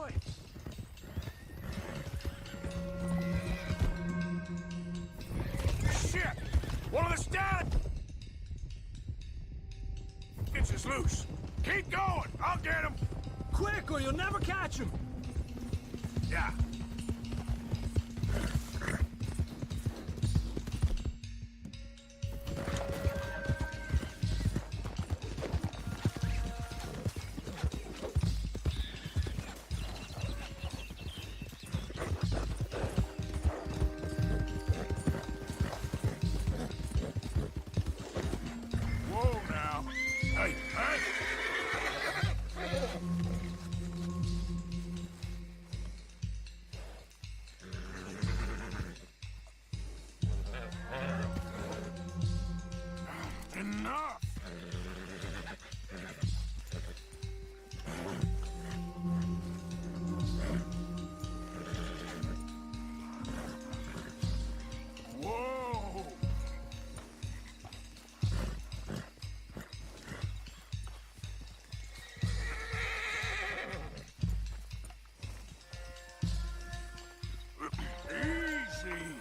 way. Shit! One of the stallions is loose. Keep going. I'll get him. Quick, or you'll never catch him. Yeah. Whoa now. Hey, hey! Enough! Whoa! Easy!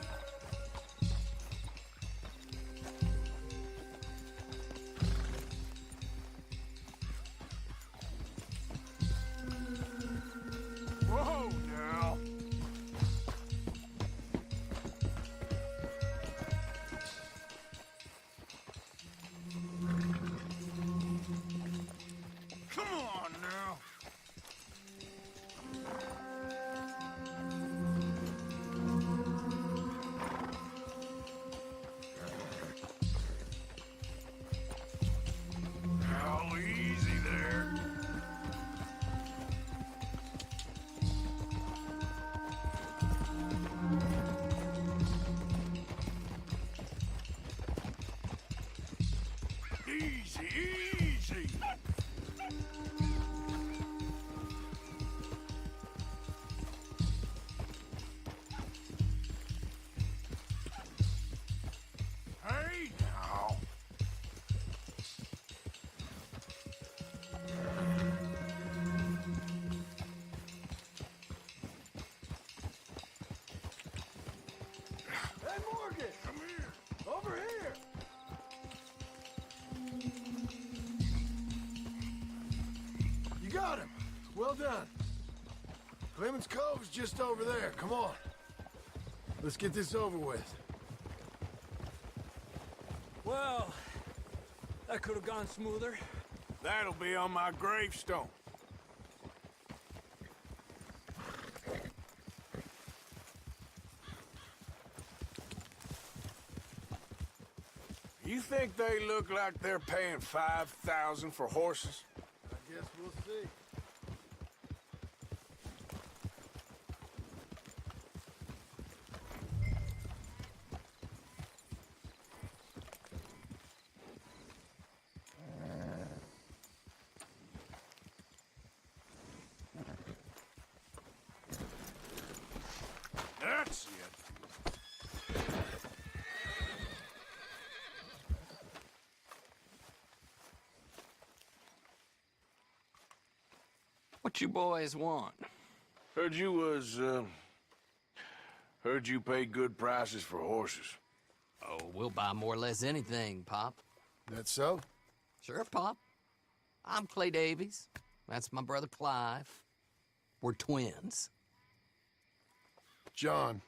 Whoa, now. Come on now. Now, easy there. Easy, easy. Hey, now. Hey, Morgan! Come here. Over here! You got him. Well done. Clemens Cove's just over there. Come on. Let's get this over with. Well, that could have gone smoother. That'll be on my gravestone. You think they look like they're paying $5,000 for horses? I guess we'll see. That's it. What you boys want? Heard you pay good prices for horses. Oh, we'll buy more or less anything, Pop. That so? Sure, Pop. I'm Clay Davies. That's my brother Clive. We're twins. John,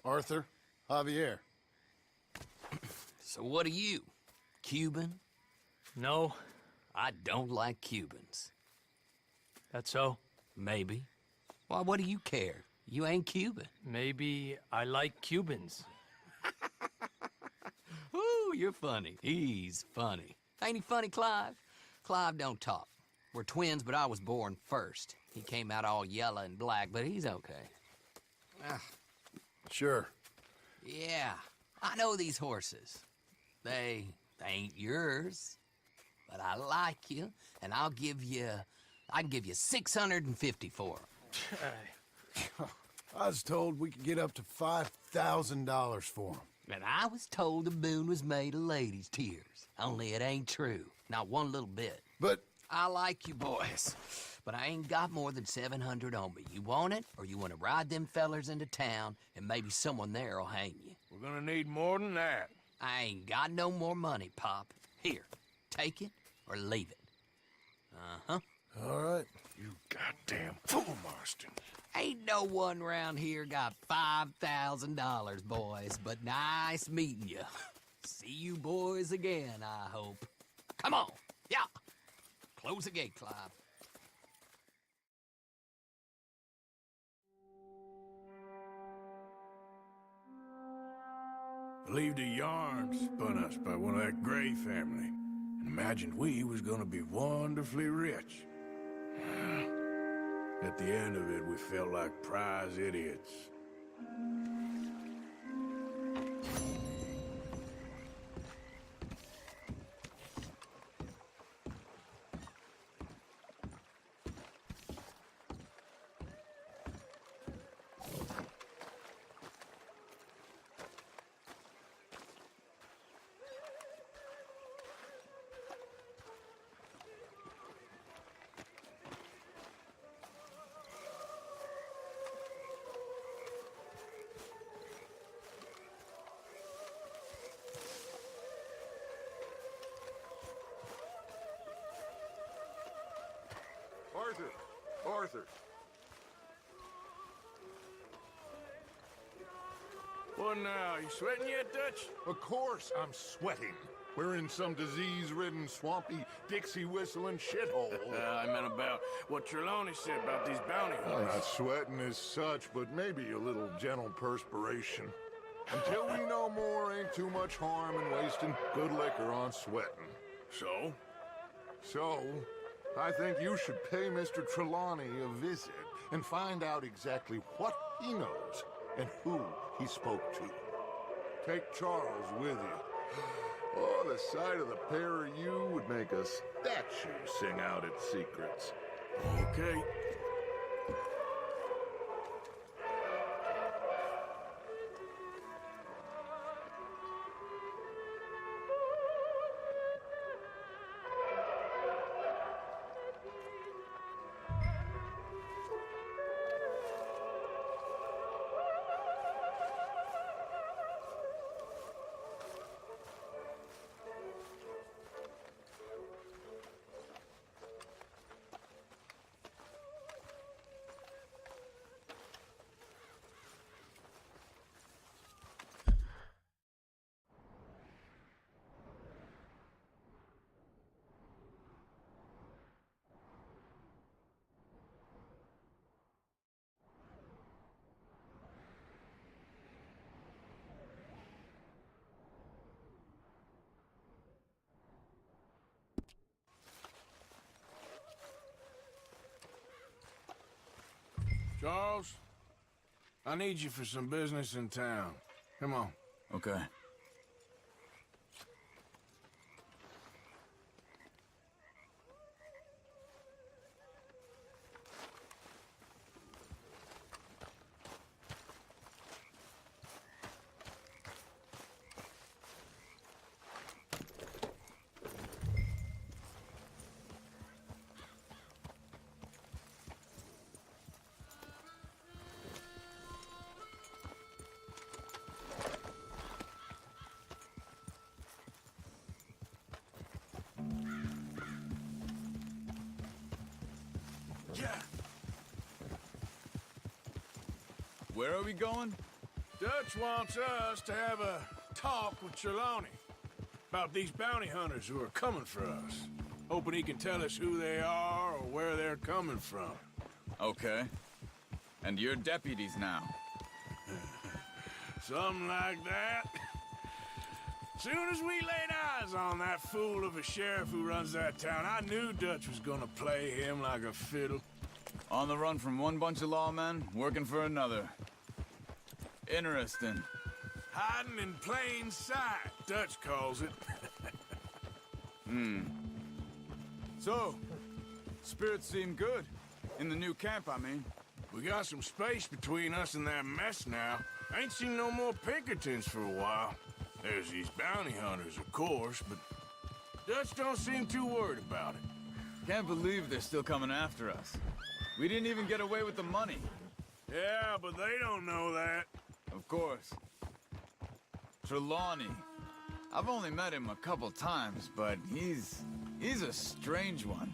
Arthur, Javier. So what are you? Cuban? No, I don't like Cubans. that's so. Maybe. Why, what do you care? You ain't Cuban. Maybe I like Cubans. Ooh, you're funny. He's funny. Ain't he funny, Clive? Clive don't talk. We're twins, but I was born first. He came out all yellow and black, but he's okay. Ah, Sure. yeah, I know these horses. They ain't yours, but I like you, and I can give you 650 for 'em. I was told we could get up to $5,000 for them. And I was told the moon was made of ladies' tears. Only it ain't true. Not one little bit. But I like you boys, but I ain't got more than 700 on me. You want it, or you want to ride them fellers into town, and maybe someone there'll hang you? We're gonna need more than that. I ain't got no more money, Pop. Here, take it or leave it. Uh-huh. All right. You goddamn fool, Marston. Ain't no one round here got $5,000, boys, but nice meeting you. See you boys again, I hope. Come on, yeah. Close the gate, Clive. Believed a yarn spun us by one of that Gray family, and imagined we was gonna be wonderfully rich. At the end of it, we felt like prize idiots. Arthur. What now? You sweating yet, Dutch? Of course I'm sweating. We're in some disease-ridden, swampy, Dixie-whistling shithole. I meant about what Trelawney said about these bounty hunters. Not sweating as such, but maybe a little gentle perspiration. Until we know more, ain't too much harm in wasting good liquor on sweating. So, I think you should pay Mr. Trelawney a visit and find out exactly what he knows and who he spoke to. Take Charles with you. Oh, the sight of the pair of you would make a statue sing out its secrets. Okay. Charles, I need you for some business in town. Come on. Okay. Where are we going? Dutch wants us to have a talk with Trelawney about these bounty hunters who are coming for us. Hoping he can tell us who they are or where they're coming from. Okay. And you're deputies now. Something like that. Soon as we laid eyes on that fool of a sheriff who runs that town, I knew Dutch was gonna play him like a fiddle. On the run from one bunch of lawmen, working for another. Interesting. Hiding in plain sight, Dutch calls it. So, spirits seem good. In the new camp, I mean. We got some space between us and that mess now. Ain't seen no more Pinkertons for a while. There's these bounty hunters, of course, but Dutch don't seem too worried about it. Can't believe they're still coming after us. We didn't even get away with the money. Yeah, but they don't know that. Of course. Trelawney. I've only met him a couple times, but he's a strange one.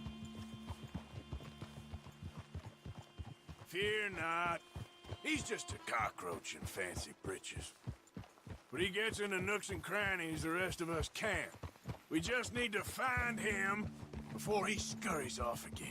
Fear not. He's just a cockroach in fancy breeches. But he gets into nooks and crannies the rest of us can't. We just need to find him before he scurries off again.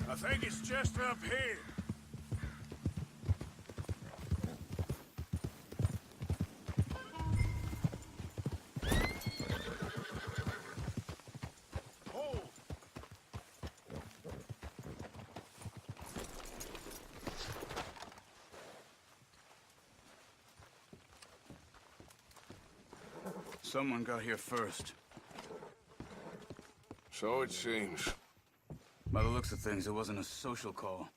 I think it's just up here. Hold! Someone got here first. So it seems. By the looks of things, it wasn't a social call.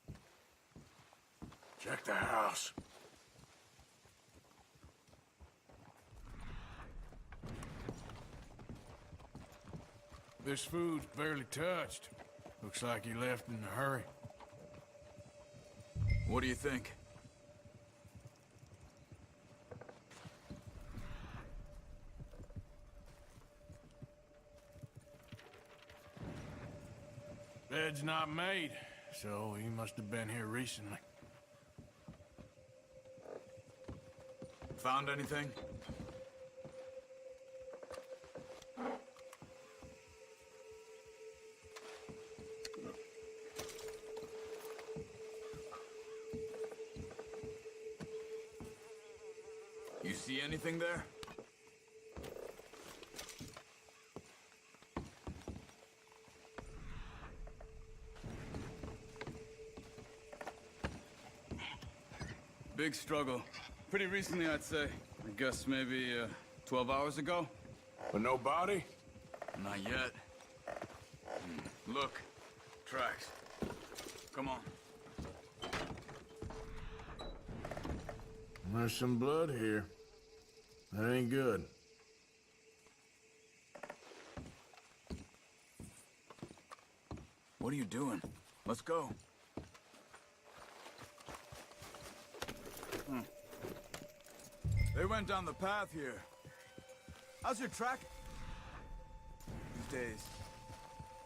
Check the house. This food's barely touched. Looks like he left in a hurry. What do you think? Bed's not made, so he must have been here recently. Found anything? You see anything there? Big struggle. Pretty recently, I'd say. I guess maybe 12 hours ago? But no body? Not yet. Look. Tracks. Come on. There's some blood here. That ain't good. What are you doing? Let's go. They went down the path here. How's your track these days?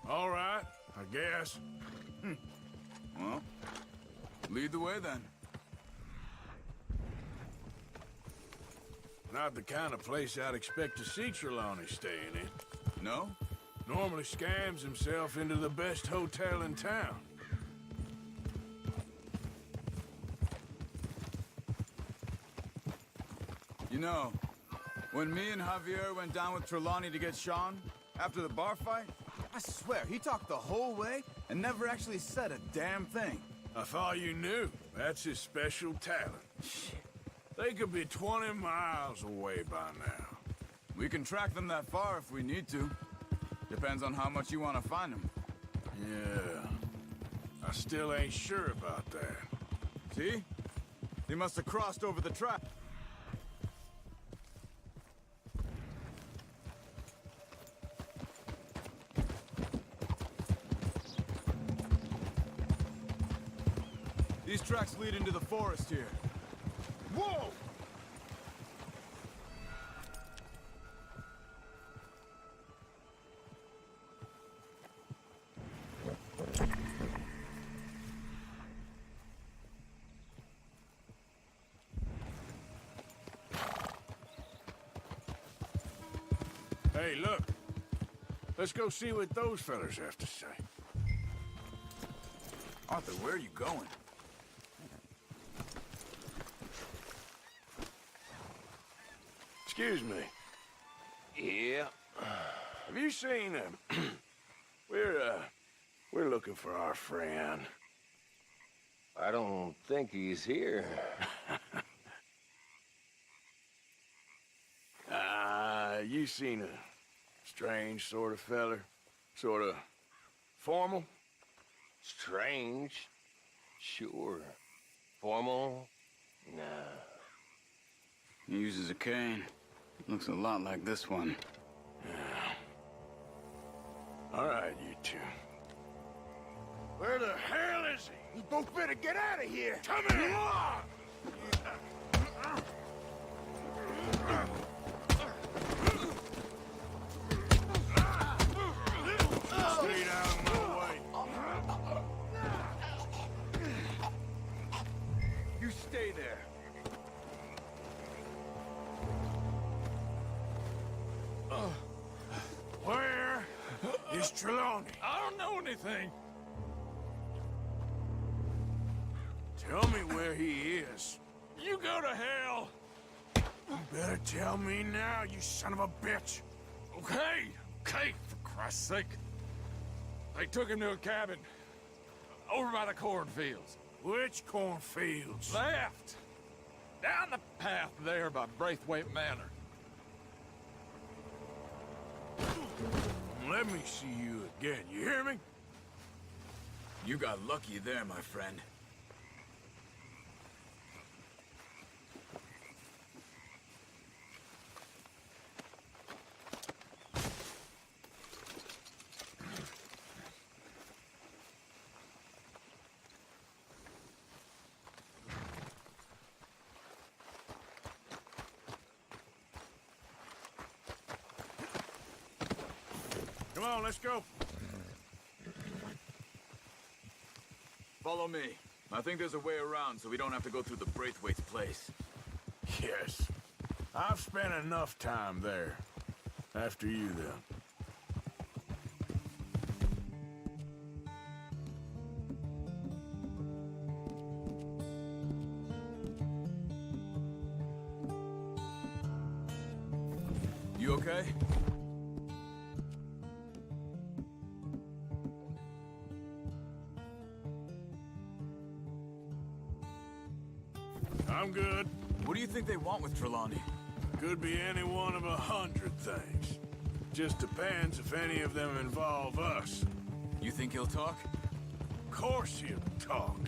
All right, I guess. Well, lead the way then. Not the kind of place I'd expect to see Trelawney staying in. No? Normally scams himself into the best hotel in town. You know, when me and Javier went down with Trelawney to get Sean, after the bar fight, I swear, he talked the whole way and never actually said a damn thing. I thought you knew. That's his special talent. They could be 20 miles away by now. We can track them that far if we need to. Depends on how much you want to find them. Yeah. I still ain't sure about that. See? They must have crossed over the track. These tracks lead into the forest here. Whoa! Hey, look. Let's go see what those fellas have to say. Arthur, where are you going? Excuse me. Yeah. Have you seen him? We're looking for our friend. I don't think he's here. You seen a strange sort of feller? Sort of formal? Strange? Sure. Formal? Nah. He uses a cane. Looks a lot like this one. All right, you two. Where the hell is he? You both better get out of here! Come here! Stay out of my way. You stay there. Where is Trelawney? I don't know anything. Tell me where he is. You go to hell. You better tell me now, you son of a bitch. Okay, for Christ's sake. They took him to a cabin over by the cornfields. Which cornfields? Left. Down the path there by Braithwaite Manor. Let me see you again, you hear me? You got lucky there, my friend. Come on, let's go. Follow me. I think there's a way around so we don't have to go through the Braithwaite's place. Yes. I've spent enough time there. After you, then. You okay? I'm good. What do you think they want with Trelawney? Could be any one of 100 things. Just depends if any of them involve us. You think he'll talk? Of course he'll talk.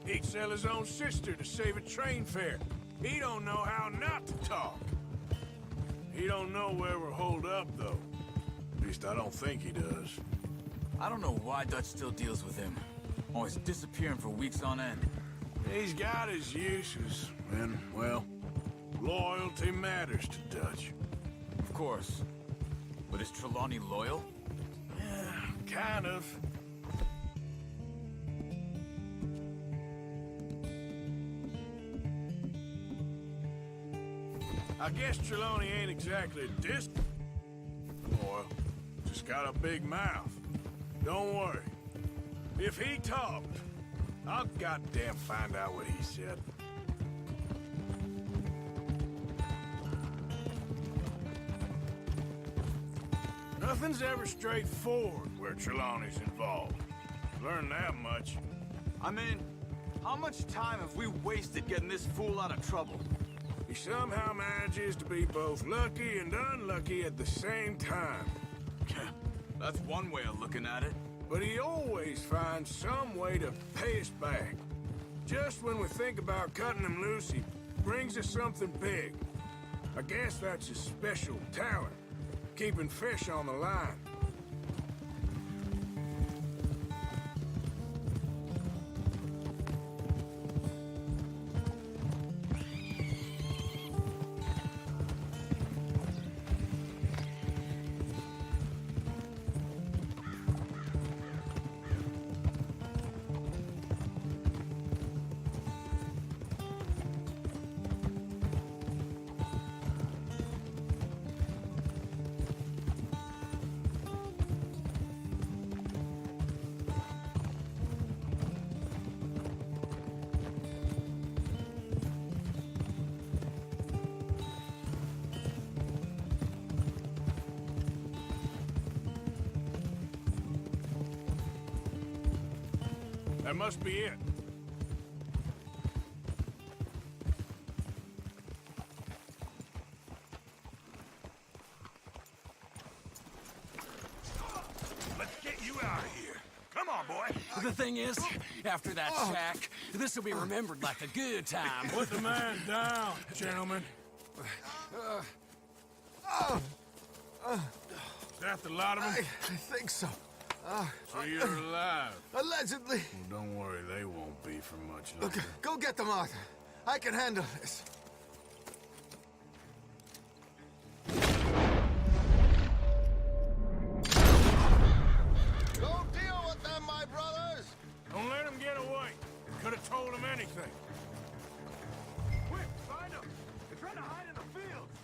He'd sell his own sister to save a train fare. He don't know how not to talk. He don't know where we're holed up, though. At least I don't think he does. I don't know why Dutch still deals with him. Always disappearing for weeks on end. He's got his uses, and, well, loyalty matters to Dutch. Of course. But is Trelawney loyal? Yeah, kind of. I guess Trelawney ain't exactly distant. Loyal. Just got a big mouth. Don't worry. If he talked, I'll goddamn find out what he said. Nothing's ever straightforward where Trelawney's involved. Learned that much. I mean, how much time have we wasted getting this fool out of trouble? He somehow manages to be both lucky and unlucky at the same time. That's one way of looking at it. But he always finds some way to pay us back. Just when we think about cutting him loose, he brings us something big. I guess that's his special talent, keeping fish on the line. That must be it. Let's get you out of here. Come on, boy. The thing is, after that shack, this will be remembered like a good time. Put the man down, gentlemen. Is that the lot of them? I think so. So you're alive. Allegedly. Well, don't worry, they won't be for much longer. Look, go get them, Arthur. I can handle this. Don't deal with them, my brothers! Don't let them get away. Could have told them anything. Quick, find them. They're trying to hide in the fields.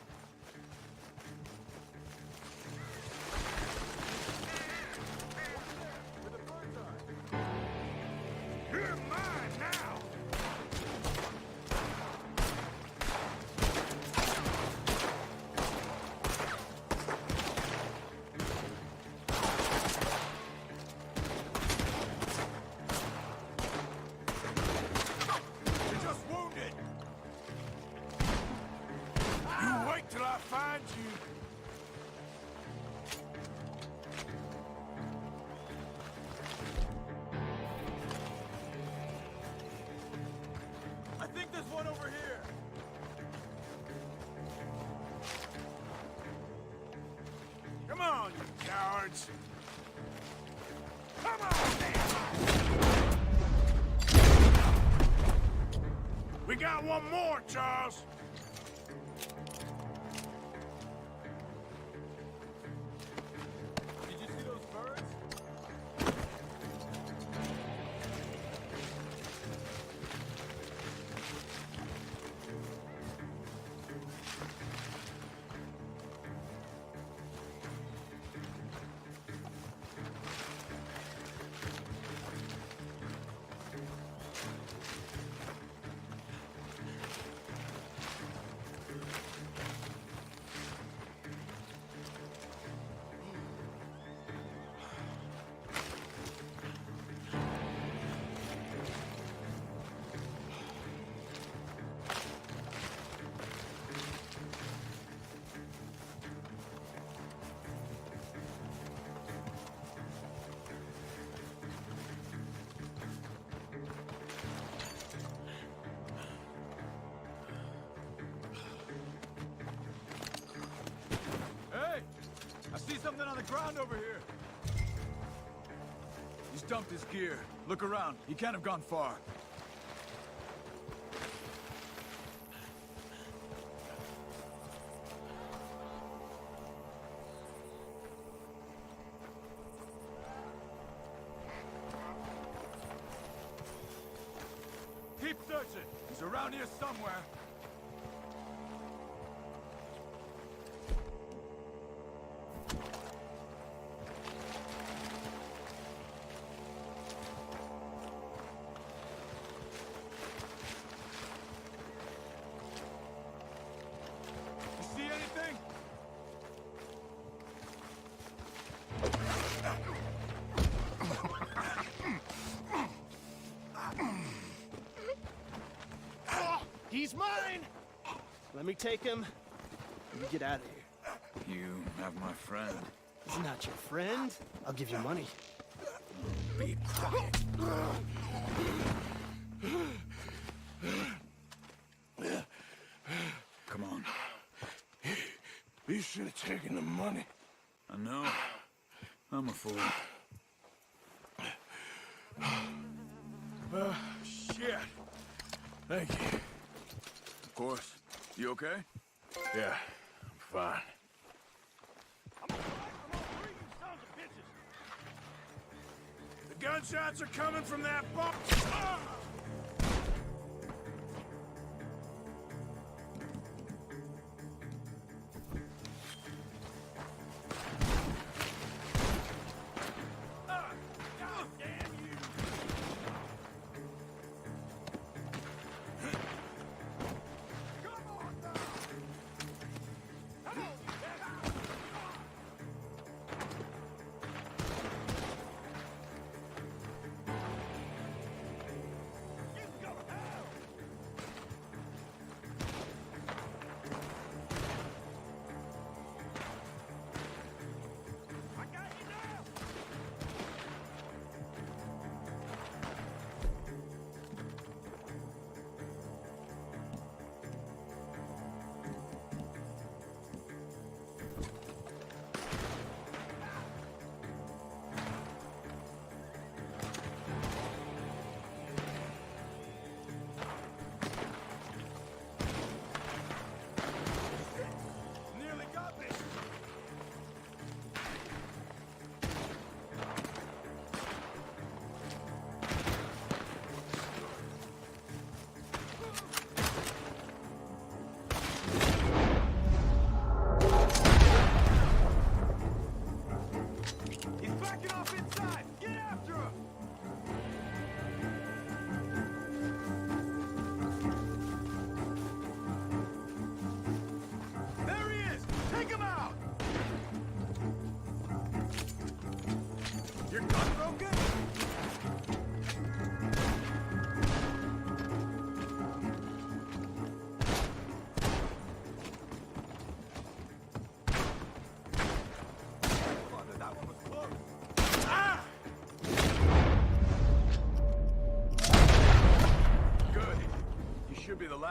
You're mine now. You're just wounded. You wait till I find you. I think there's one over here. Come on, you cowards. Come on, man. We got one more, Charles. Did you see those birds? Hey! I see something on the ground over here. He's dumped his gear. Look around. He can't have gone far. Keep searching. He's around here somewhere. You see anything? He's mine! Let me take him. You get out of here. You have my friend. He's not your friend. I'll give you money. Be quiet. Come on. You should have taken the money. I know. I'm a fool. Shit. Thank you. Of course. You okay? Yeah, I'm fine. The gunshots are coming from that bar. Ah! God damn you!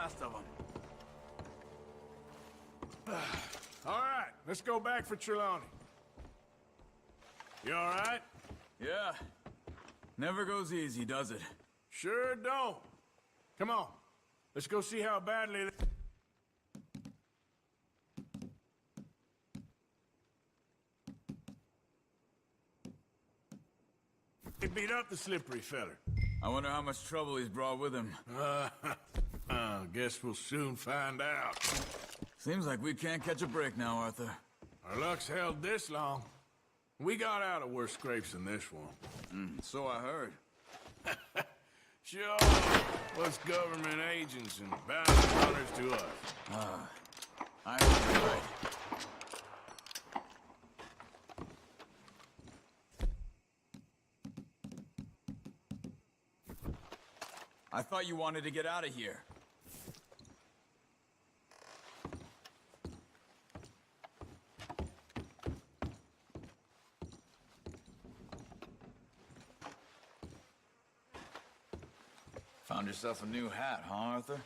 last of them. All right, let's go back for Trelawney. You all right? Yeah. Never goes easy, does it? Sure don't. Come on, let's go see how badly they beat up the slippery feller. I wonder how much trouble he's brought with him. Guess we'll soon find out. Seems like we can't catch a break now, Arthur. Our luck's held this long. We got out of worse scrapes than this one. So I heard. Sure, what's government agents and bounty hunters to us? I heard you're right. I thought you wanted to get out of here. Found yourself a new hat, huh, Arthur?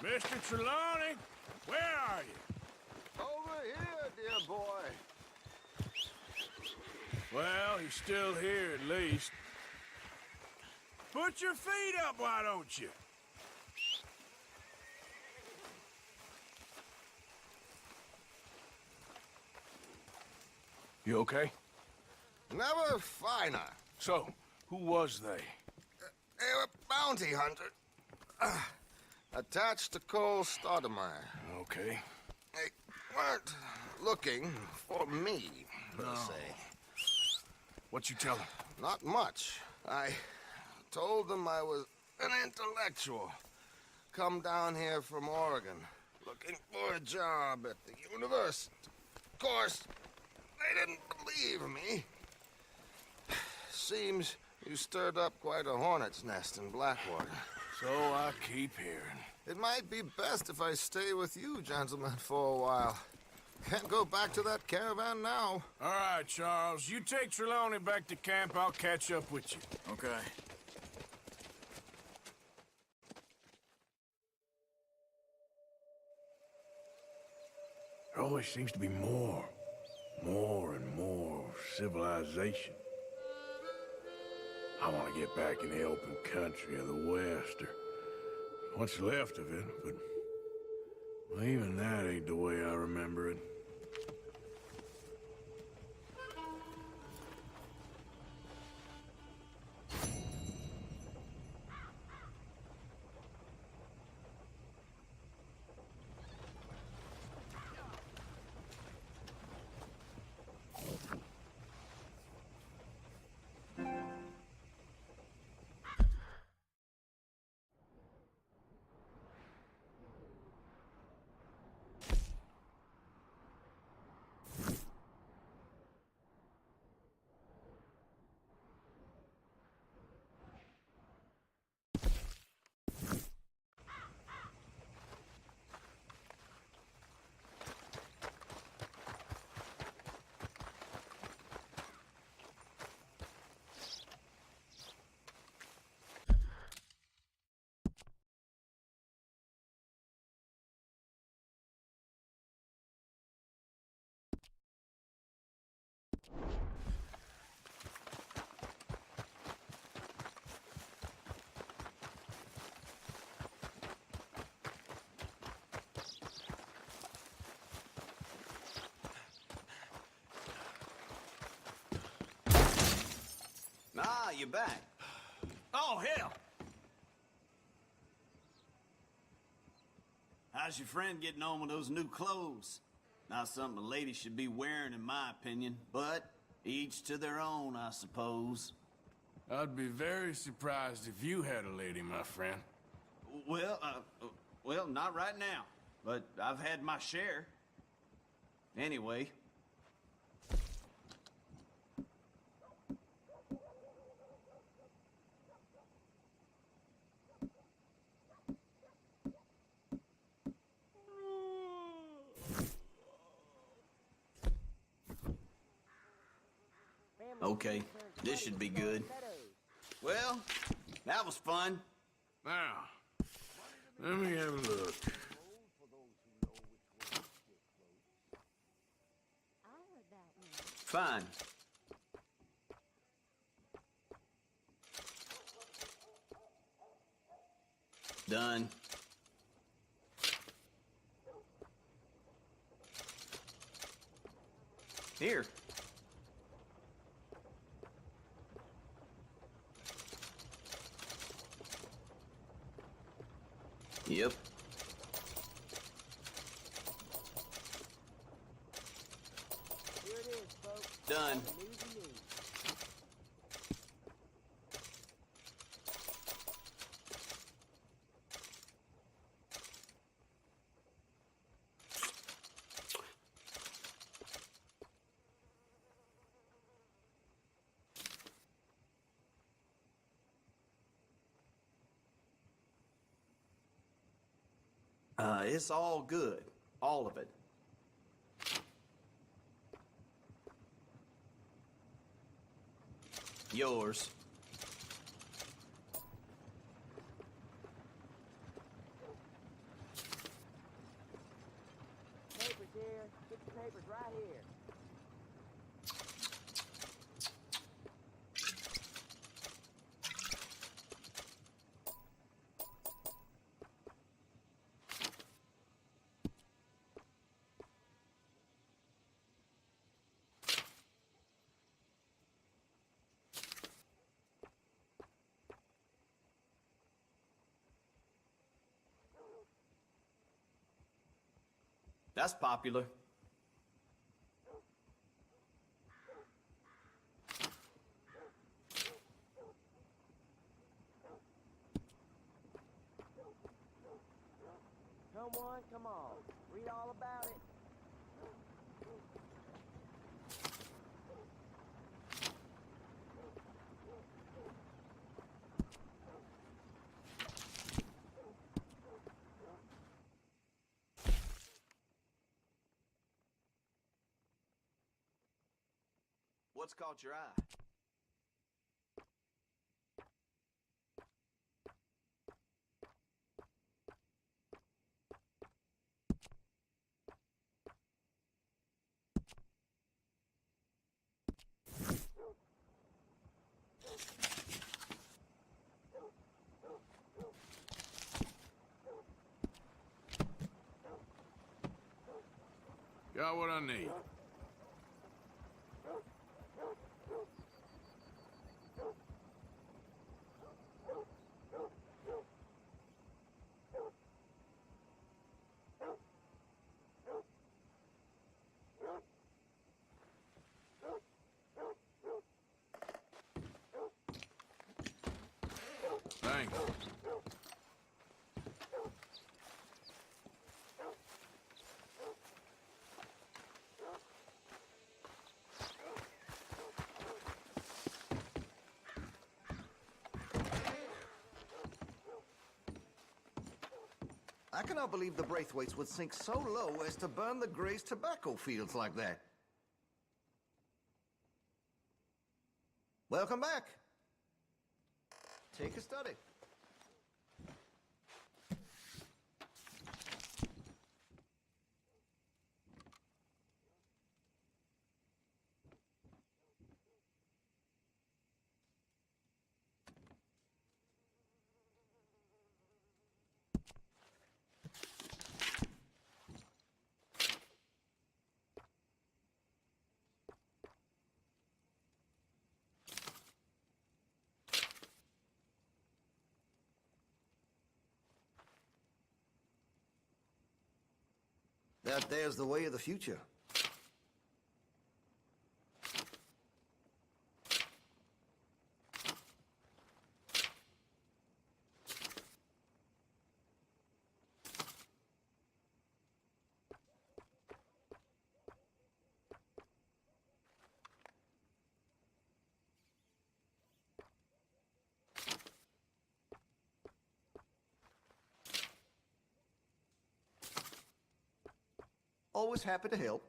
Mr. Trelawney, where are you? Over here, dear boy. Well, he's still here at least. Put your feet up, why don't you? You okay? Never finer. So, who was they? They were bounty hunter. Attached to Cole Stoudemire. Okay. They weren't looking for me, per se. What you tell them? Not much. I told them I was an intellectual. Come down here from Oregon, looking for a job at the university. Of course, they didn't believe me. Seems you stirred up quite a hornet's nest in Blackwater. So I keep hearing. It might be best if I stay with you, gentlemen, for a while. Can't go back to that caravan now. All right, Charles. You take Trelawney back to camp. I'll catch up with you. Okay. There always seems to be more and more civilization. I want to get back in the open country of the West, or what's left of it, but well, even that ain't the way I remember it. you back. Oh, hell! How's your friend getting on with those new clothes? Not something a lady should be wearing, in my opinion, but each to their own, I suppose. I'd be very surprised if you had a lady, my friend. Well, not right now, but I've had my share. Anyway. Okay, this should be good. Well, that was fun. Now, let me have a look. Fine. Done. Here. Yep. Here it is, folks. Done. The news you need. It's all good. All of it. Yours. Papers here. Get the papers right here. That's popular. Come on. Read all about it. What's caught your eye? Got what I need. Thanks. I cannot believe the Braithwaites would sink so low as to burn the Gray's tobacco fields like that. Welcome back. Take a study. That there's the way of the future. Always happy to help.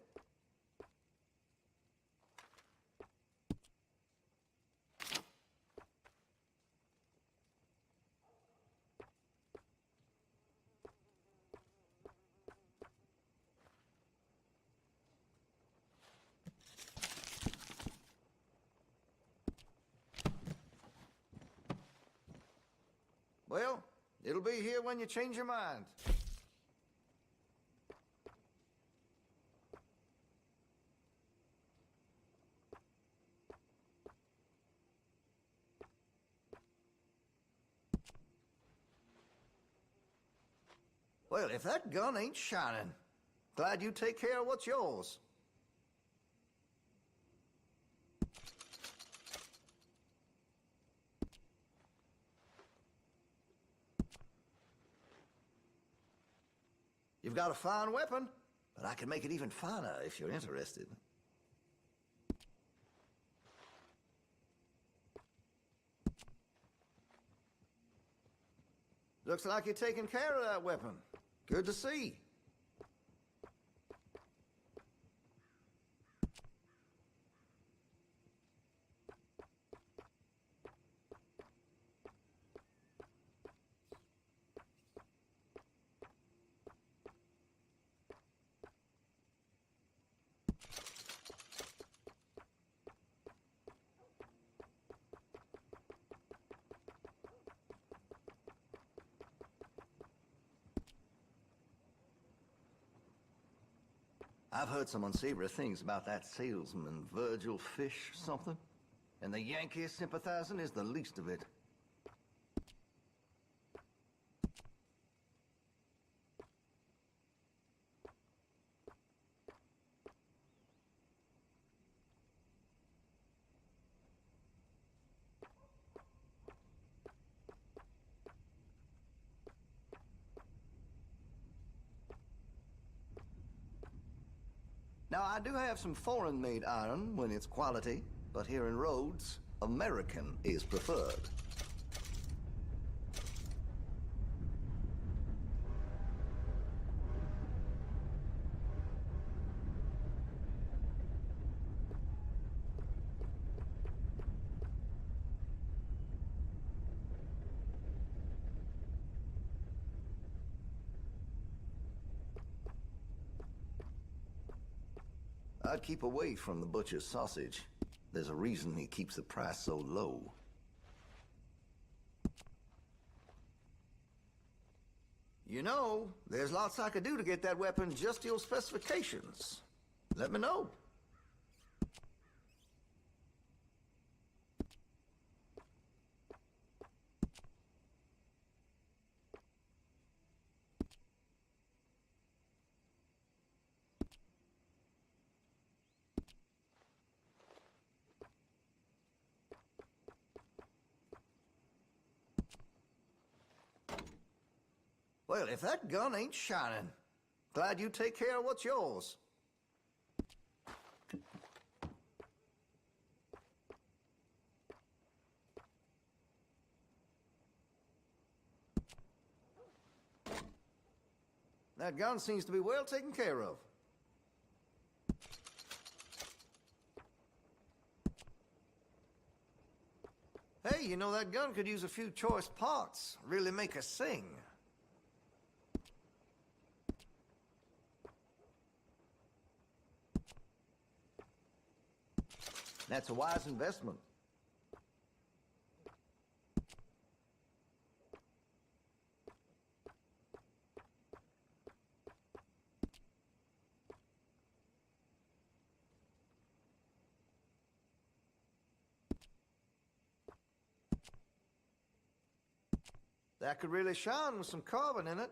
Well, it'll be here when you change your mind. Well, if that gun ain't shining, glad you take care of what's yours. You've got a fine weapon, but I can make it even finer if you're interested. Looks like you're taking care of that weapon. Good to see. I've heard some unsavory things about that salesman, Virgil Fish something. And the Yankee sympathizing is the least of it. Now, I do have some foreign-made iron when it's quality, but here in Rhodes, American is preferred. I'd keep away from the butcher's sausage. There's a reason he keeps the price so low. You know, there's lots I could do to get that weapon just to your specifications. Let me know. Well, if that gun ain't shining, glad you take care of what's yours. That gun seems to be well taken care of. Hey, you know, that gun could use a few choice parts, really make us sing. That's a wise investment. That could really shine with some carbon in it.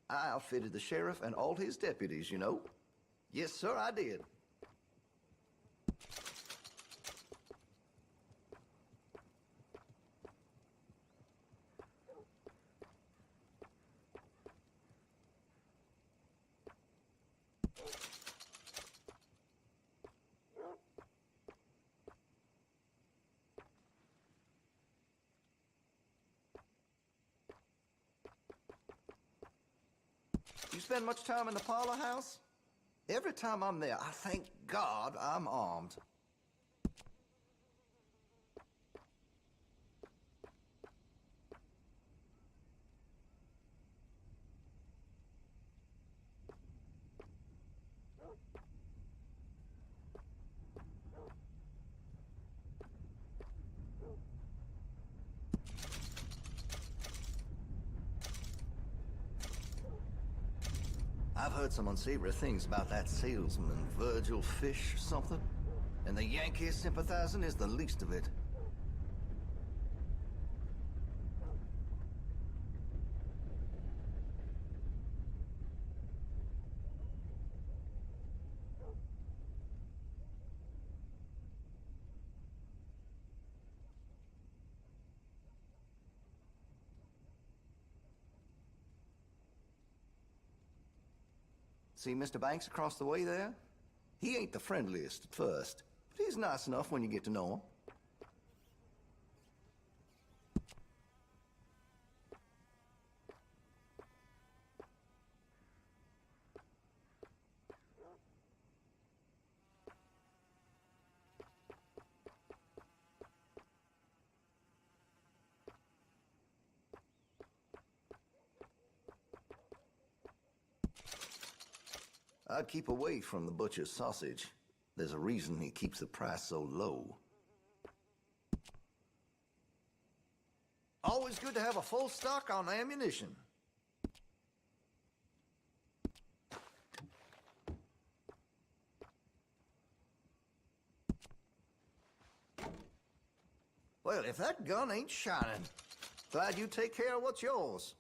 I outfitted the sheriff and all his deputies, you know. Yes, sir, I did. You spend much time in the parlor house? Every time I'm there, I thank God I'm armed. I've heard some unsavory things about that salesman, Virgil Fish or something. And the Yankee sympathizing is the least of it. See Mr. Banks across the way there? He ain't the friendliest at first, but he's nice enough when you get to know him. I'd keep away from the butcher's sausage. There's a reason he keeps the price so low. Always good to have a full stock on ammunition. Well, if that gun ain't shining, glad you take care of what's yours.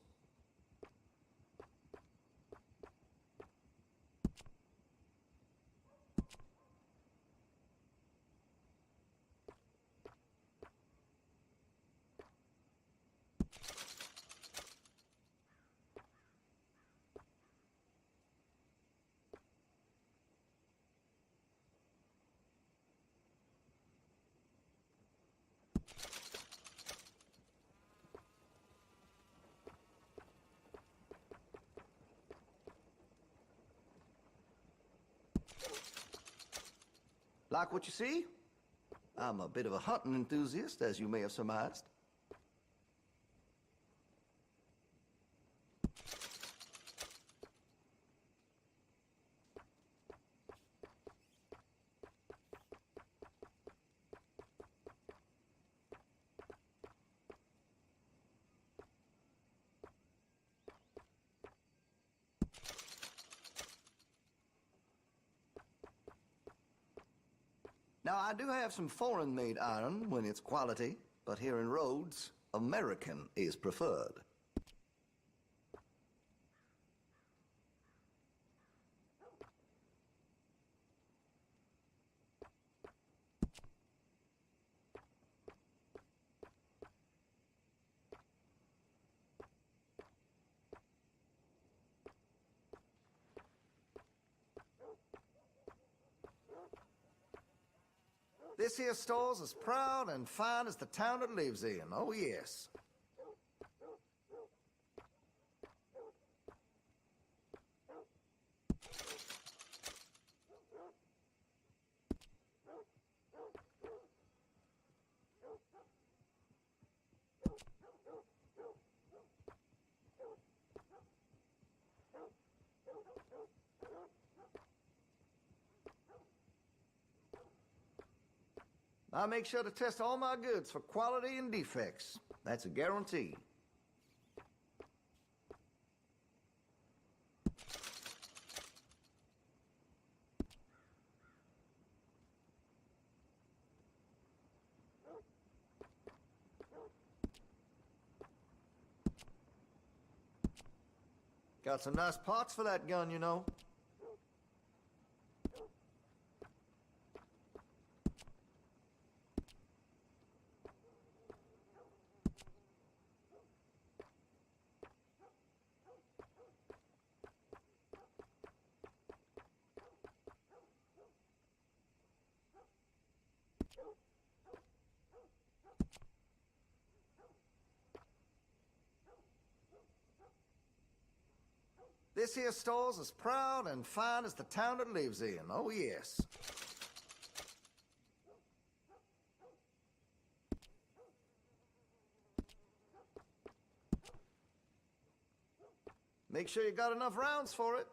Like what you see? I'm a bit of a hunting enthusiast, as you may have surmised. Now, I do have some foreign-made iron when it's quality, but here in Rhodes, American is preferred. This here store's as proud and fine as the town it lives in. Oh, yes. I make sure to test all my goods for quality and defects. That's a guarantee. Got some nice parts for that gun, you know. This here store's as proud and fine as the town it lives in. Oh, yes. Make sure you got enough rounds for it.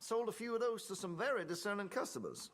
Sold a few of those to some very discerning customers.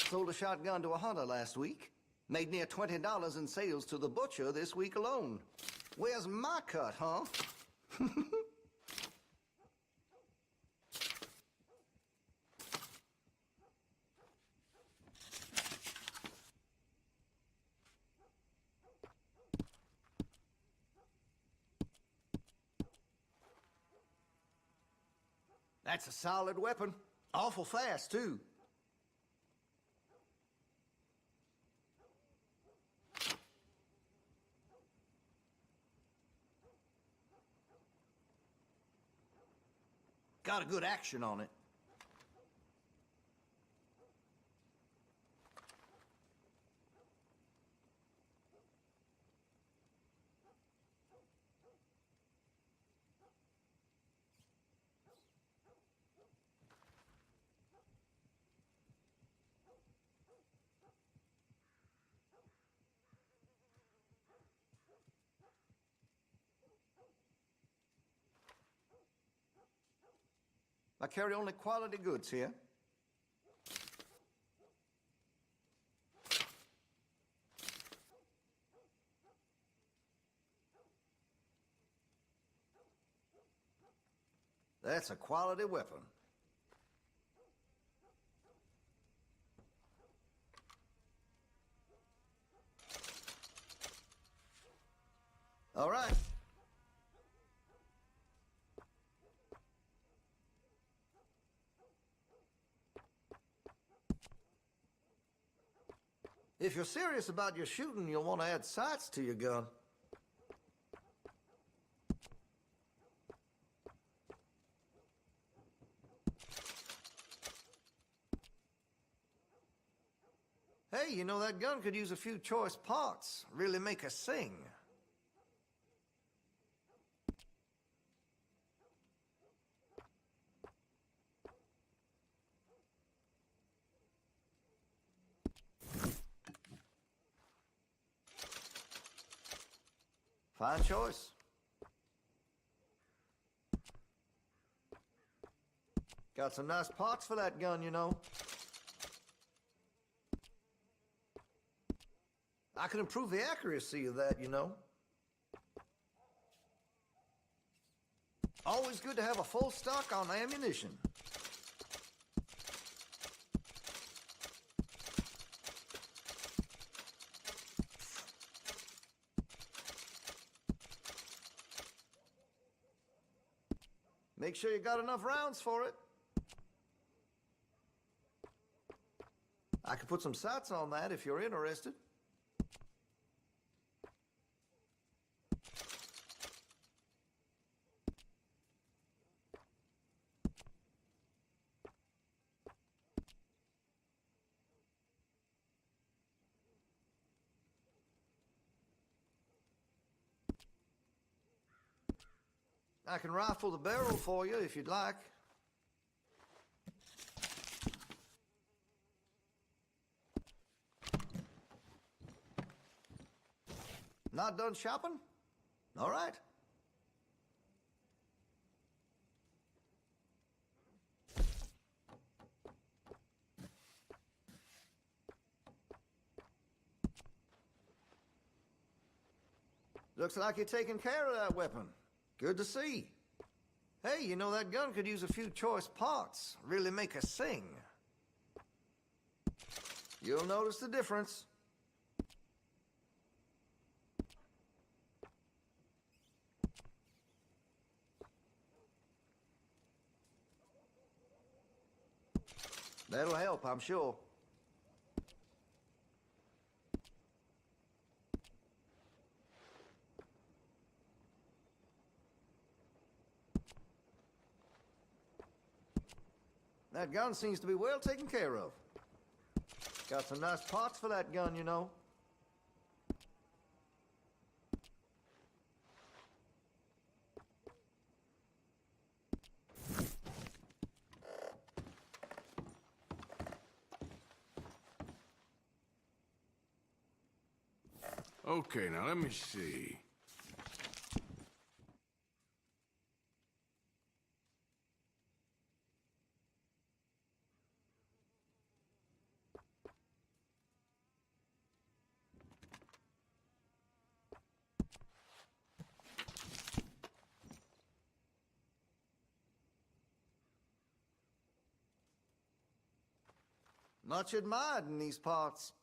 Sold a shotgun to a hunter last week. Made near $20 in sales to the butcher this week alone. Where's my cut, huh? That's a solid weapon. Awful fast, too. Got a good action on it. I carry only quality goods here. That's a quality weapon. All right. If you're serious about your shooting, you'll want to add sights to your gun. Hey, you know, that gun could use a few choice parts. Really make us sing. Fine choice. Got some nice parts for that gun, you know. I can improve the accuracy of that, you know. Always good to have a full stock on ammunition. make sure you got enough rounds for it. I could put some sights on that if you're interested. I can rifle the barrel for you if you'd like. Not done shopping? All right. Looks like you're taking care of that weapon. Good to see. Hey, you know that gun could use a few choice parts. Really make us sing. You'll notice the difference. That'll help, I'm sure. That gun seems to be well taken care of. Got some nice parts for that gun, you know. Okay, now let me see. Much admired in these parts.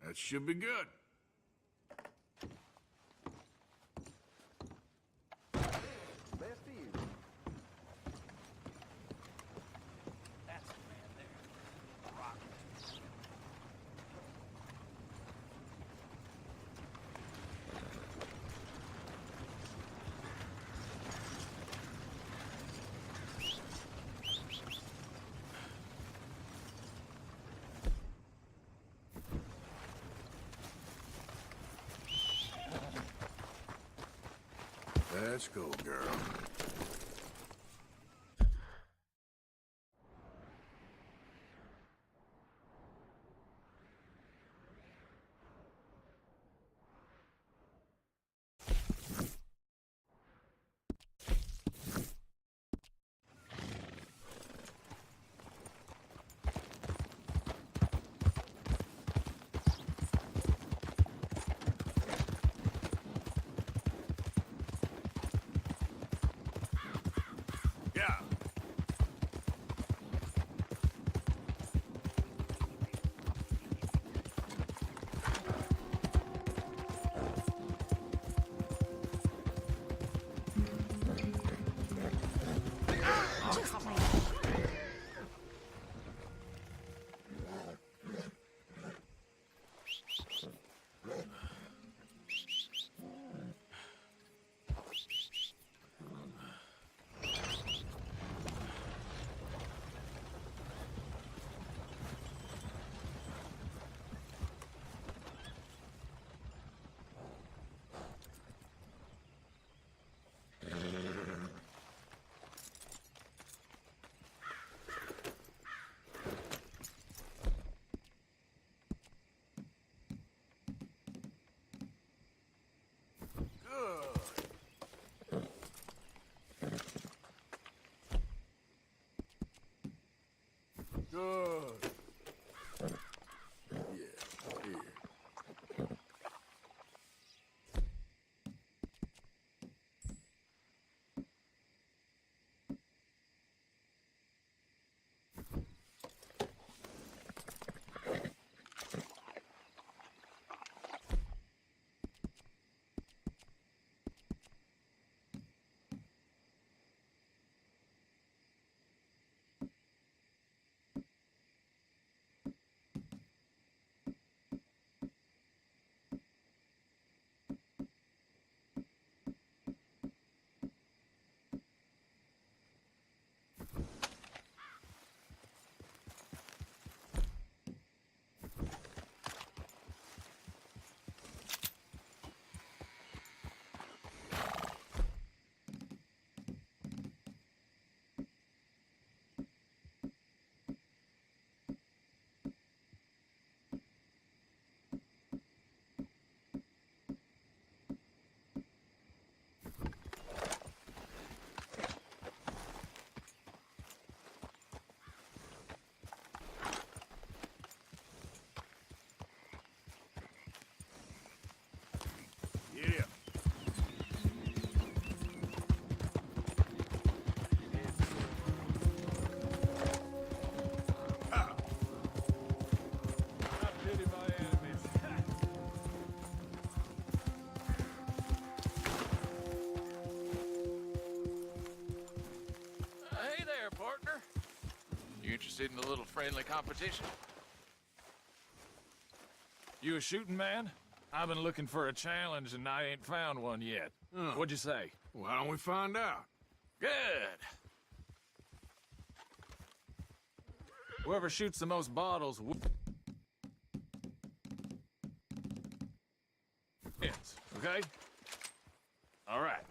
That should be good. Best of you. That's the man there. Rock. Let's go, girl. Yeah. Interested in a little friendly competition? You a shooting man? I've been looking for a challenge and I ain't found one yet. What'd you say? Why don't we find out? Good. Whoever shoots the most bottles wins, okay? All right.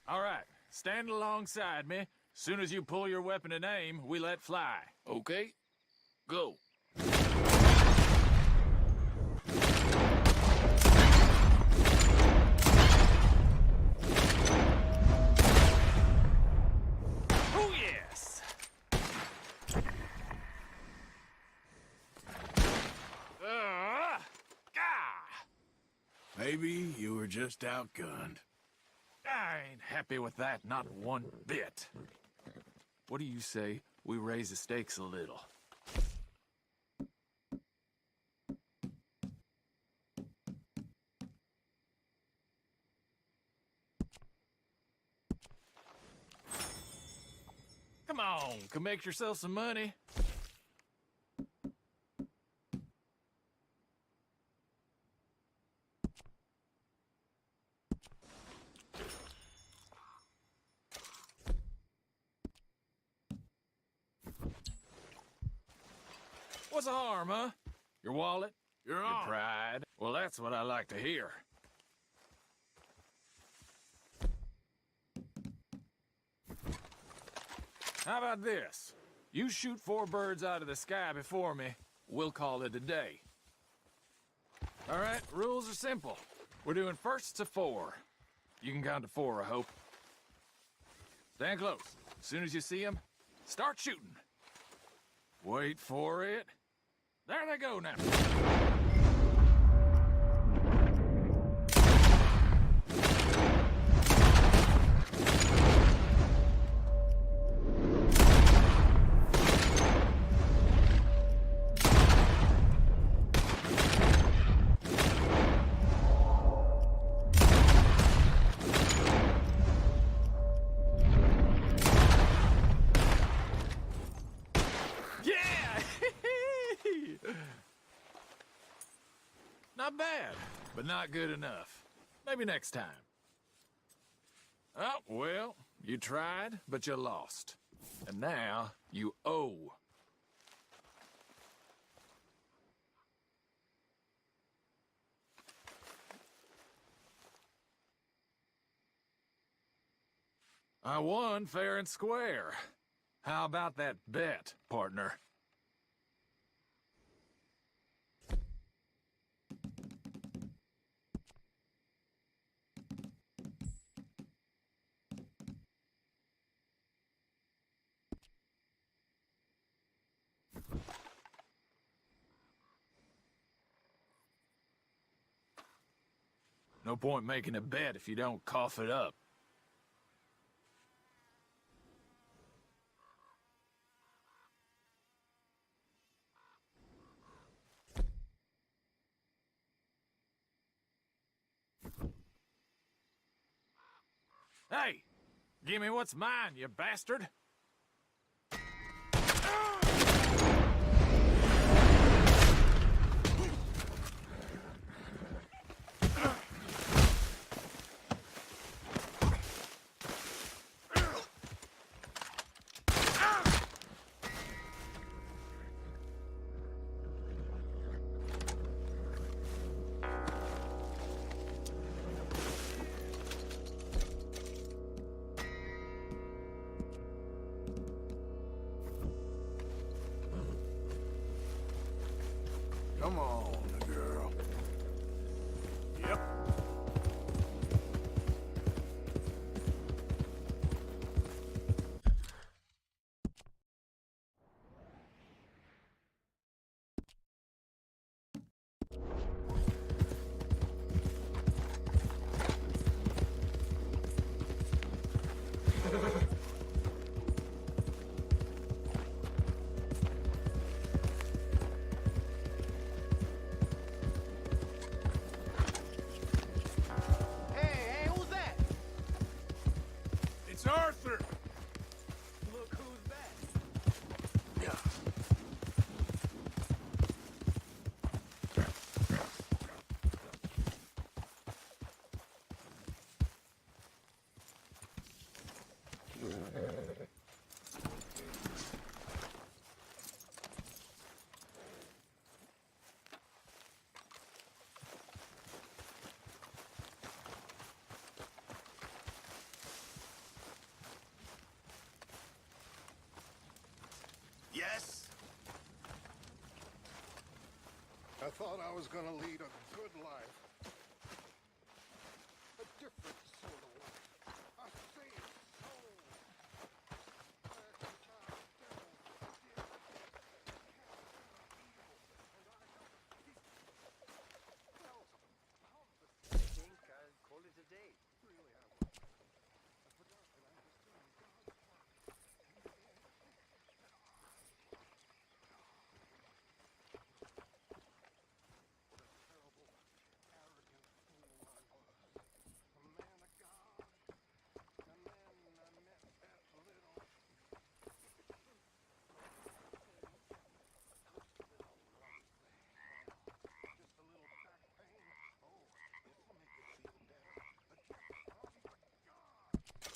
All right. Stand alongside me. Soon as you pull your weapon and aim, we let fly. Okay. Go. Oh, yes! Maybe you were just outgunned. I ain't happy with that, not one bit. What do you say we raise the stakes a little? Come on, come make yourself some money. What's the harm, huh? Your wallet? Your pride? Well, that's what I like to hear. How about this? You shoot 4 birds out of the sky before me, we'll call it a day. All right, rules are simple. We're doing firsts to 4. You can count to 4, I hope. Stand close. As soon as you see them, start shooting. Wait for it. There they go now. Not bad, but not good enough. Maybe next time. Oh, well, you tried, but you lost. And now, you owe. I won fair and square. How about that bet, partner? No point making a bet if you don't cough it up. Hey! Give me what's mine, you bastard! thought I was gonna lead a good life. A different sort of life. A saved soul. I think I'll call it a day. Really, I forgot that I was doing God's work. What a terrible, arrogant fool I was. A man of God. And then I met that little... Just a little back pain. Oh, this'll make it feel better. A drop from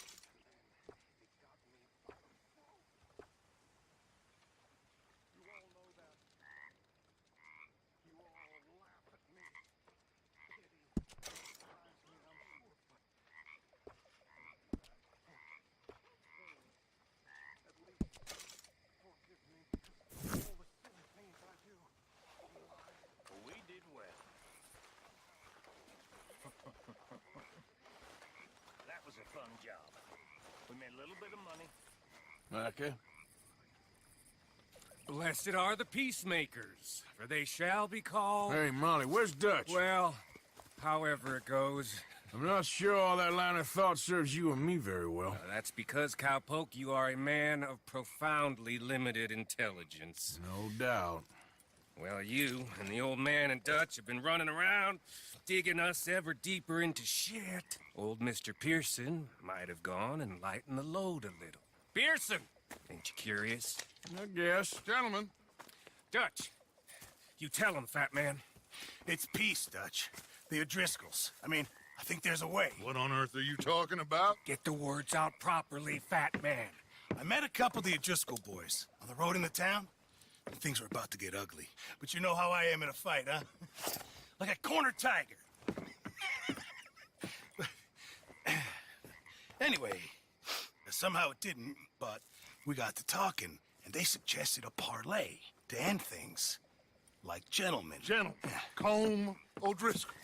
the God. And then it got me by the throat. You all know that. You all laugh at me. Pity. Despise me, I'm sure, but... At least, forgive me because all the silly things I do. We did well. That was a fun job. We made a little bit of money. Okay. Blessed are the peacemakers, for they shall be called... Hey, Molly, where's Dutch? Well, however it goes. I'm not sure all that line of thought serves you and me very well. That's because, Cowpoke, you are a man of profoundly limited intelligence. No doubt. Well, you and the old man and Dutch have been running around, digging us ever deeper into shit. Old Mr. Pearson might have gone and lightened the load a little. Pearson! Ain't you curious? I guess. Gentlemen. Dutch, you tell him, fat man. It's peace, Dutch. The O'Driscolls. I mean, I think there's a way. What on earth are you talking about? Get the words out properly, fat man. I met a couple of the O'Driscoll boys on the road into town. And things were about to get ugly. But you know how I am in a fight, huh? Like a corner tiger. Anyway, somehow it didn't, but we got to talking, and they suggested a parlay to end things like gentlemen. Gentlemen. Combe O'Driscoll.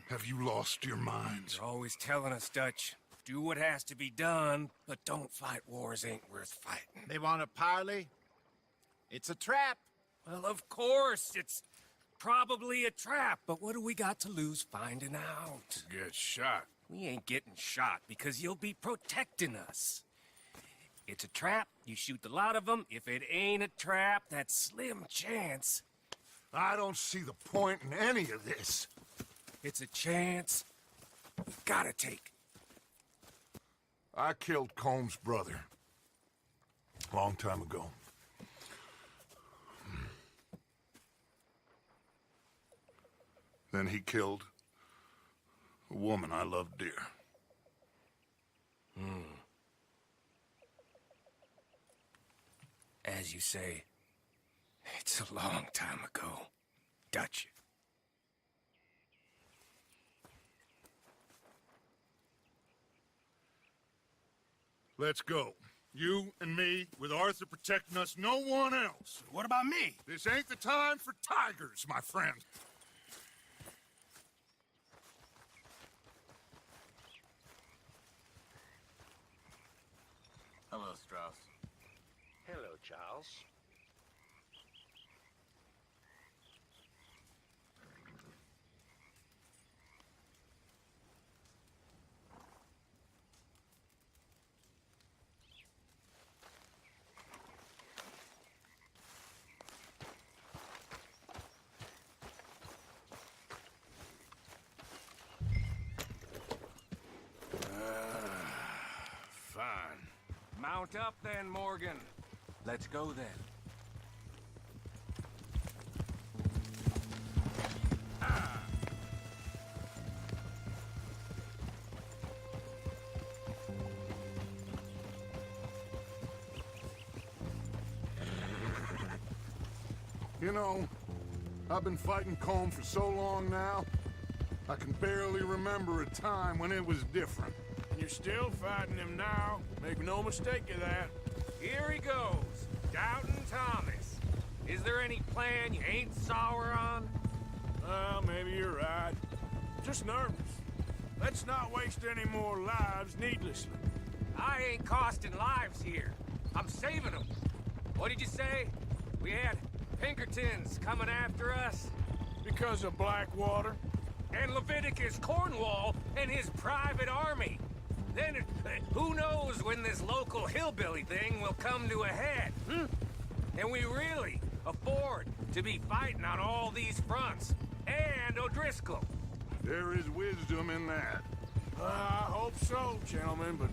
Have you lost your minds? You're always telling us, Dutch. Do what has to be done, but don't fight wars ain't worth fighting. They want a parley? It's a trap. Well, of course, it's probably a trap, but what do we got to lose finding out? Get shot. We ain't getting shot because you'll be protecting us. It's a trap, you shoot the lot of them. If it ain't a trap, that's slim chance. I don't see the point in any of this. It's a chance you gotta take. I killed Combs' brother. Long time ago. Then he killed a woman I loved dear. As you say, it's a long time ago, Dutch. Let's go. You and me, with Arthur protecting us, no one else. What about me? This ain't the time for tigers, my friend. Hello, Strauss. Hello, Charles. Fine. Mount up then, Morgan. Let's go then. You know, I've been fighting Combe for so long now, I can barely remember a time when it was different. And you're still fighting him now. Make no mistake of that. Here he goes, Doubting Thomas. Is there any plan you ain't sour on? Well, maybe you're right. Just nervous. Let's not waste any more lives needlessly. I ain't costing lives here. I'm saving them. What did you say? We had Pinkertons coming after us? Because of Blackwater? And Leviticus Cornwall and his private army. Then, who knows when this local hillbilly thing will come to a head, And we really afford to be fighting on all these fronts. And O'Driscoll. There is wisdom in that. I hope so, gentlemen, but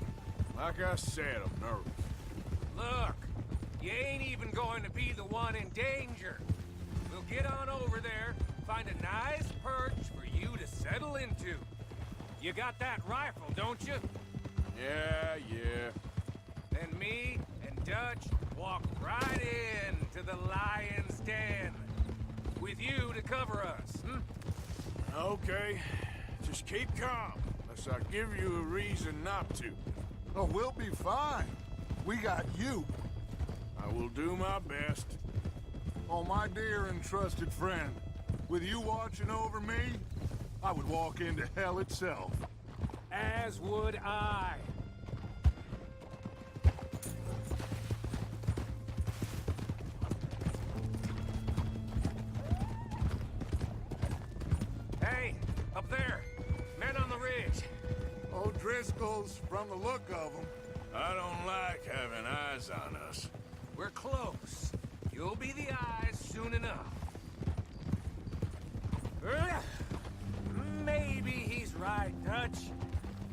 like I said, I'm nervous. Look, you ain't even going to be the one in danger. We'll get on over there, find a nice perch for you to settle into. You got that rifle, don't you? Yeah. Then me and Dutch walk right in to the lion's den. With you to cover us, Okay. Just keep calm, unless I give you a reason not to. Oh, we'll be fine. We got you. I will do my best. Oh, my dear and trusted friend, with you watching over me, I would walk into hell itself. As would I. Hey, up there. Men on the ridge. O'Driscoll's, from the look of them. I don't like having eyes on us. We're close. You'll be the eyes soon enough. Maybe he's right, Dutch.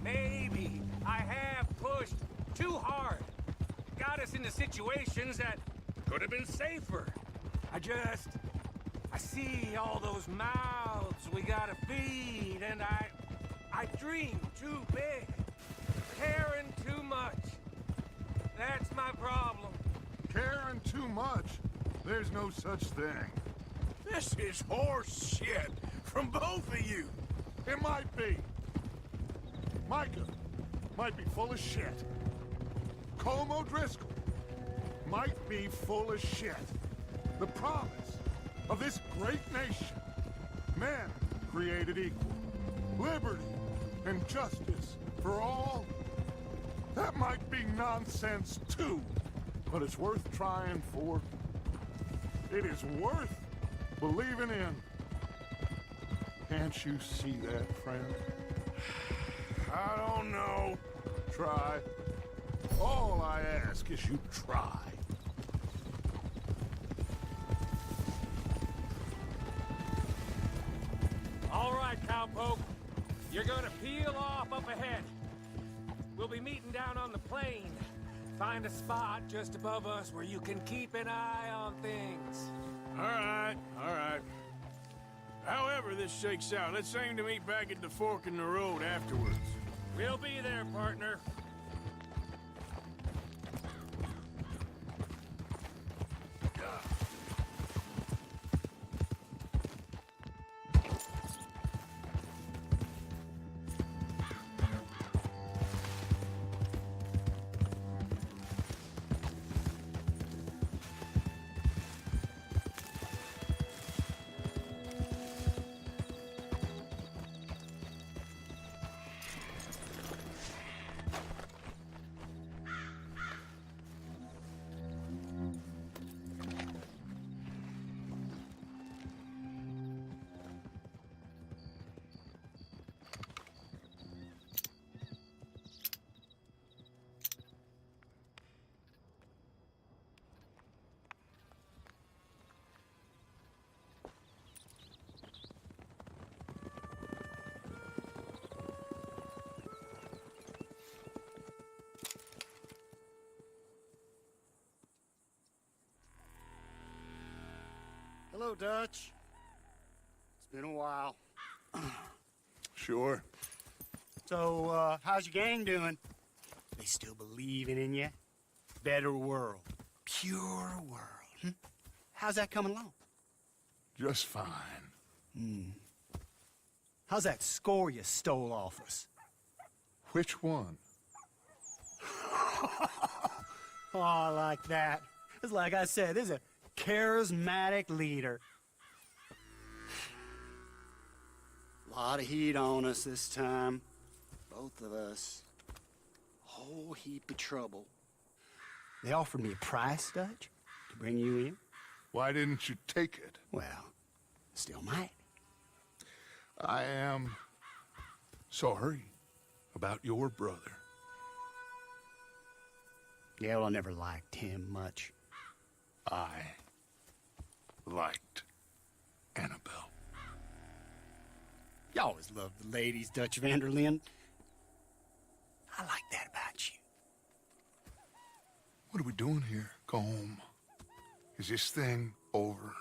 Maybe I have pushed too hard. Got us into situations that could have been safer. I see all those mouths we gotta feed, and I dream too big. Caring too much. That's my problem. Caring too much? There's no such thing. This is horse shit from both of you. It might be. Micah might be full of shit. Colm O'Driscoll might be full of shit. The promise of this great nation. Men created equal. Liberty and justice for all. That might be nonsense too, but it's worth trying for. It is worth believing in. Can't you see that, friend? I don't know. Try. All I ask is you try. All right, cowpoke. You're gonna peel off up ahead. We'll be meeting down on the plain. Find a spot just above us where you can keep an eye on things. All right. However this shakes out, let's aim to meet back at the fork in the road afterwards. We'll be there, partner. Hello, Dutch. It's been a while. Sure. So, how's your gang doing? They still believing in you? Better world. Pure world. How's that coming along? Just fine. How's that score you stole off us? Which one? Oh, I like that. It's like I said, there's a charismatic leader. Lot of heat on us this time. Both of us. Whole heap of trouble. They offered me a price, Dutch, to bring you in. Why didn't you take it? Well, still might. I am sorry about your brother. Yeah, well, I never liked him much. I liked Annabelle. You always loved the ladies, Dutch Vanderlyn. I like that about you. What are we doing here? Go home. Is this thing over?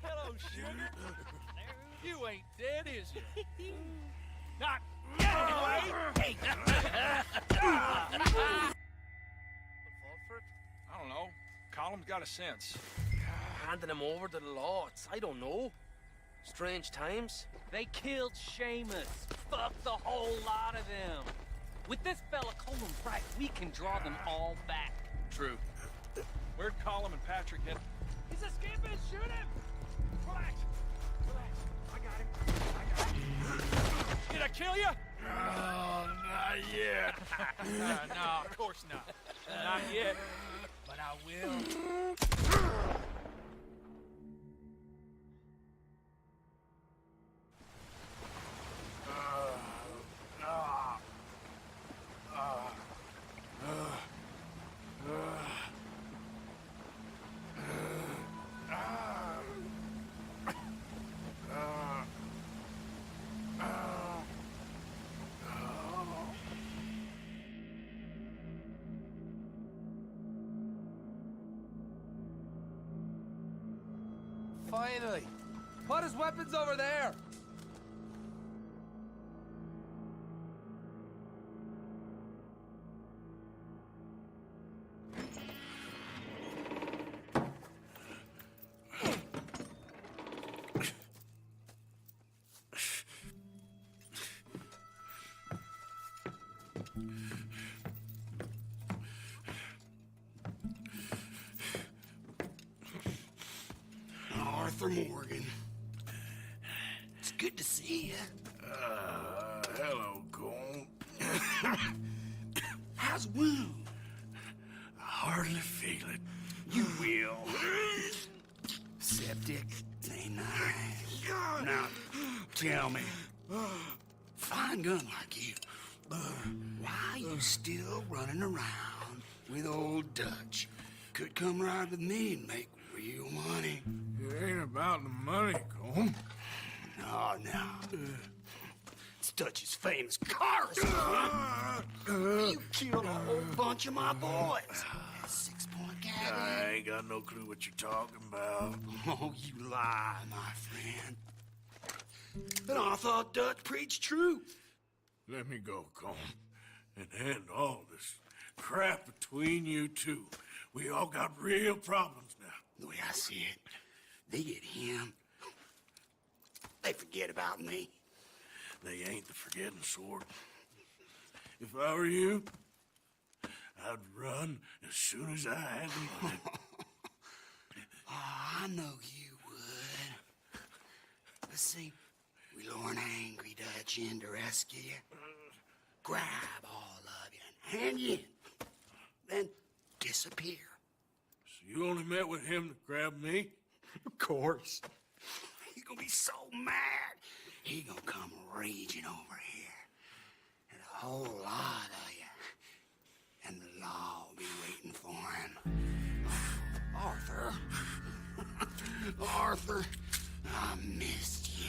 Hello, shooter. You ain't dead, is you? Not yet, anyway. I don't know. Column's got a sense. Handing him over to the lords. I don't know. Strange times. They killed Seamus. Fuck the whole lot of them. With this fella Colin Bright, we can draw them all back. True. Where'd Colum and Patrick hit? He's escaping. Shoot him. Relax. Relax. I got him. Did I kill you? Oh, not yet. No, of course not. Not yet. But I will. Finally! Put his weapons over there! Arthur Morgan. It's good to see you. Hello, Cole. How's the wound? I hardly feel it. You will. Septic. Ain't nice. Now, tell me. Fine gun like you. Why you still running around with old Dutch? Could come ride with me and make real money. It ain't about the money, Cole. No. It's Dutch's famous cars. You killed a whole bunch of my boys. 6-point gag. I ain't got no clue what you're talking about. Oh, you lie, my friend. But I thought Dutch preached truth. Let me go, Cole, and end all this crap between you two. We all got real problems now. The way I see it, they get him. They forget about me. They ain't the forgetting sort. If I were you, I'd run as soon as I had the money. Oh, I know you would. Let's see, we lure an angry Dutch in to rescue you. Grab all of you and hand you in. Then disappear. So you only met with him to grab me? Of course. He's gonna be so mad. He gonna come raging over here. And a whole lot of you. And the law will be waiting for him. Arthur. Arthur, I missed you.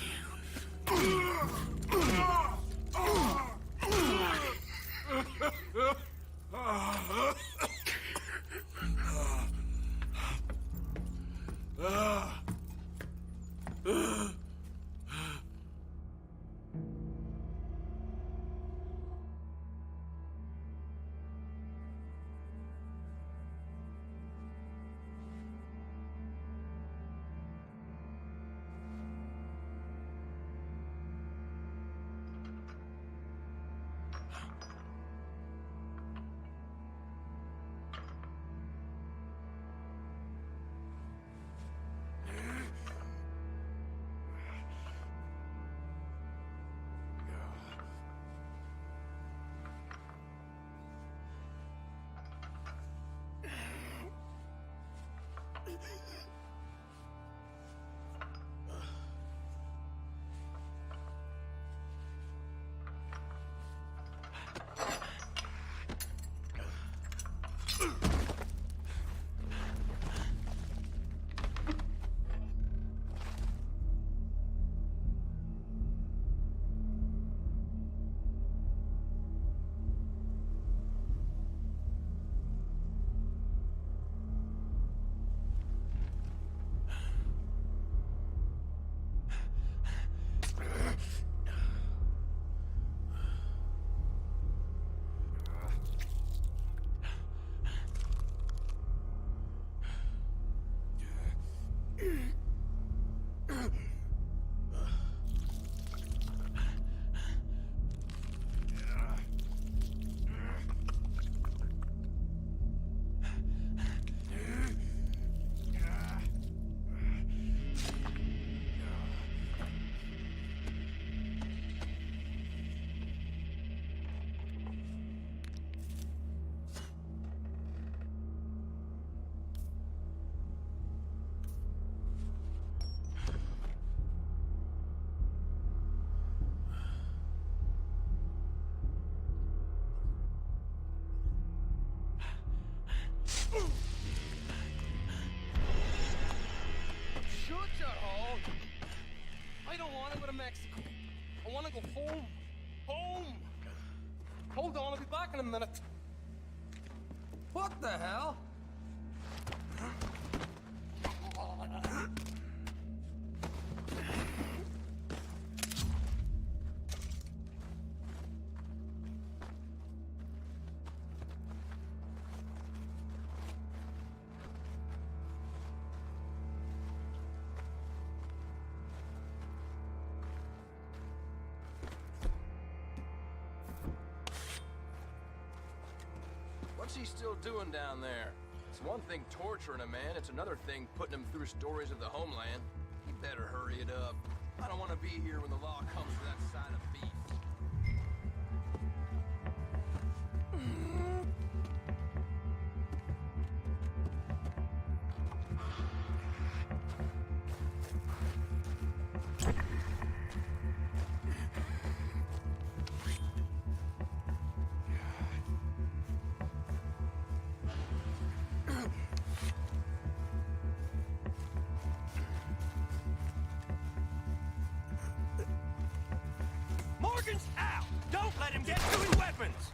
don't want to go to Mexico. I want to go home. Home! Hold on, I'll be back in a minute. What the hell? What's he still doing down there? It's one thing torturing a man, it's another thing putting him through stories of the homeland. He better hurry it up. I don't want to be here when the law comes for that side of beef. Morgan's out! Don't let him get to his weapons!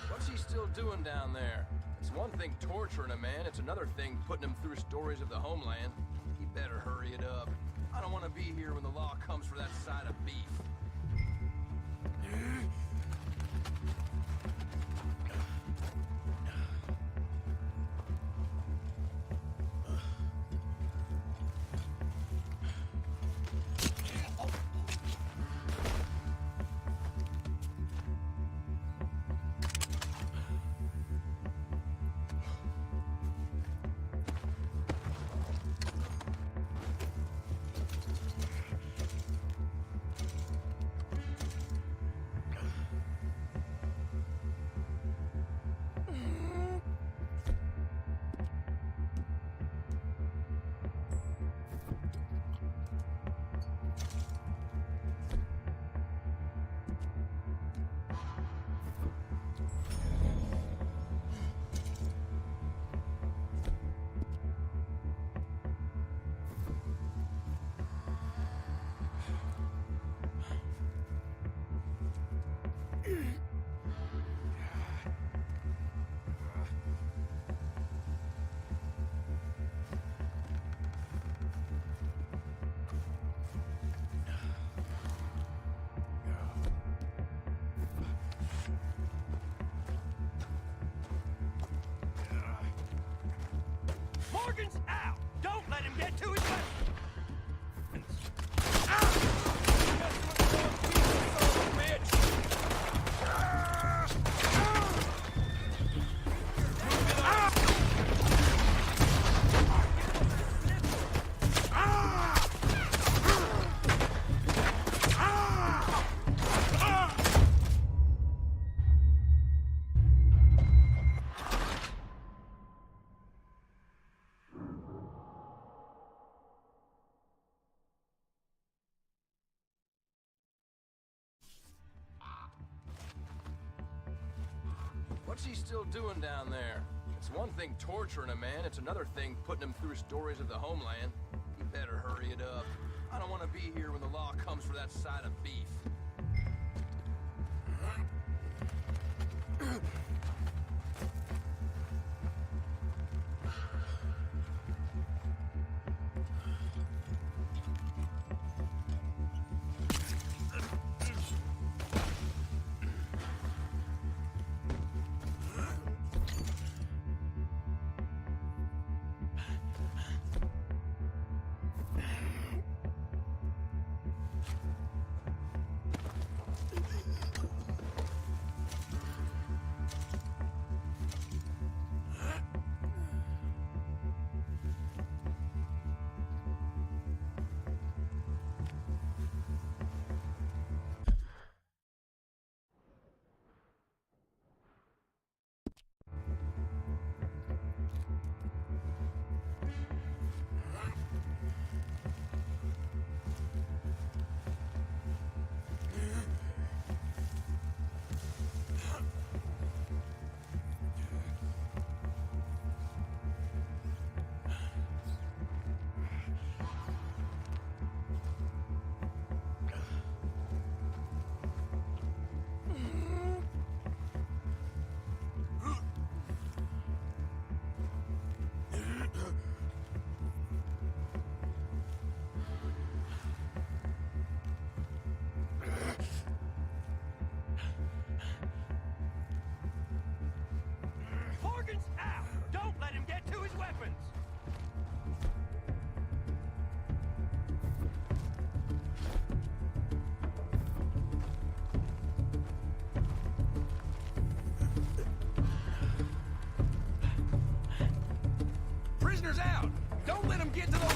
What's he still doing down there? It's one thing torturing a man, it's another thing putting him through stories of the homeland. He better hurry it up. I don't want to be here when the law comes for that side of beef. Morgan's out! Don't let him get to his weapons! What's he still doing down there? It's one thing torturing a man, it's another thing putting him through stories of the homeland. He better hurry it up. I don't want to be here when the law comes for that side of beef. Morgan's out! Don't let him get to his weapons! Prisoners out! Don't let him get to those...